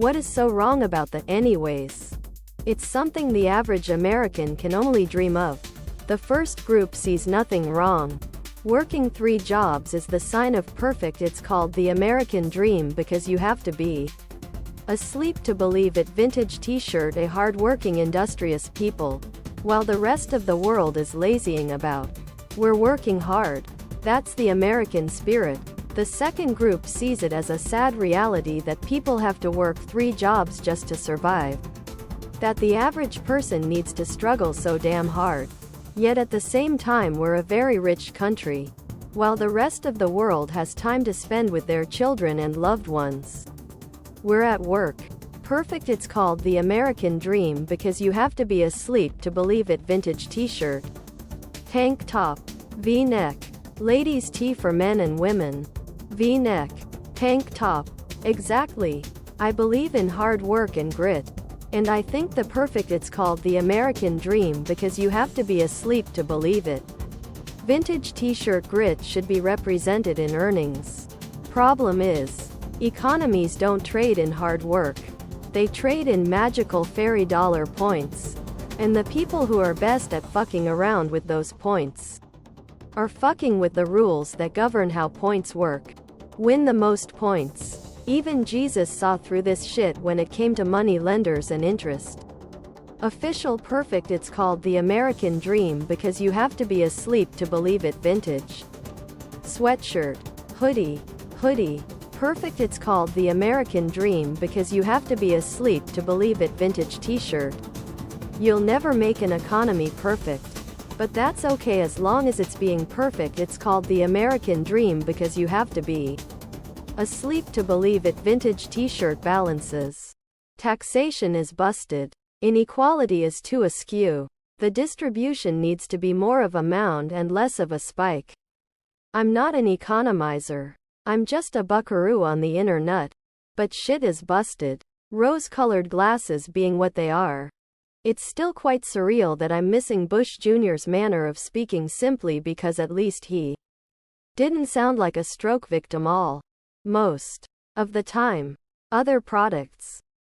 What is so wrong about the anyways? It's something the average American can only dream of. The first group sees nothing wrong. Working 3 jobs is the sign of perfect. It's called the American dream because you have to be asleep to believe it. Vintage t-shirt. A hard-working industrious people, while the rest of the world is lazying about. We're working hard. That's the American spirit. The second group sees it as a sad reality that people have to work 3 jobs just to survive. That the average person needs to struggle so damn hard. Yet at the same time we're a very rich country, while the rest of the world has time to spend with their children and loved ones. We're at work. Perfect. It's called the American dream because you have to be asleep to believe it. Vintage t-shirt. Tank top. V-neck. Ladies' tee for men and women. V-neck. Tank top. Exactly. I believe in hard work and grit. And I think the perfect. It's called the American dream because you have to be asleep to believe it. Vintage t-shirt. Grit should be represented in earnings. Problem is, economies don't trade in hard work. They trade in magical fairy dollar points. And the people who are best at fucking around with those points are fucking with the rules that govern how points work. Win the most points. Even Jesus saw through this shit when it came to money lenders and interest. Official. Perfect. It's called the American dream because you have to be asleep to believe it. Vintage sweatshirt. Hoodie. Hoodie. Perfect. It's called the American dream because you have to be asleep to believe it. Vintage t-shirt. You'll never make an economy perfect. But that's okay as long as it's being perfect. It's called the American dream because you have to be asleep to believe it. Vintage t-shirt. Balances. Taxation is busted. Inequality is too askew. The distribution needs to be more of a mound and less of a spike. I'm not an economizer. I'm just a buckaroo on the inner nut. But shit is busted. Rose-colored glasses being what they are. It's still quite surreal that I'm missing Bush Jr.'s manner of speaking simply because at least he didn't sound like a stroke victim most of the time. Other products.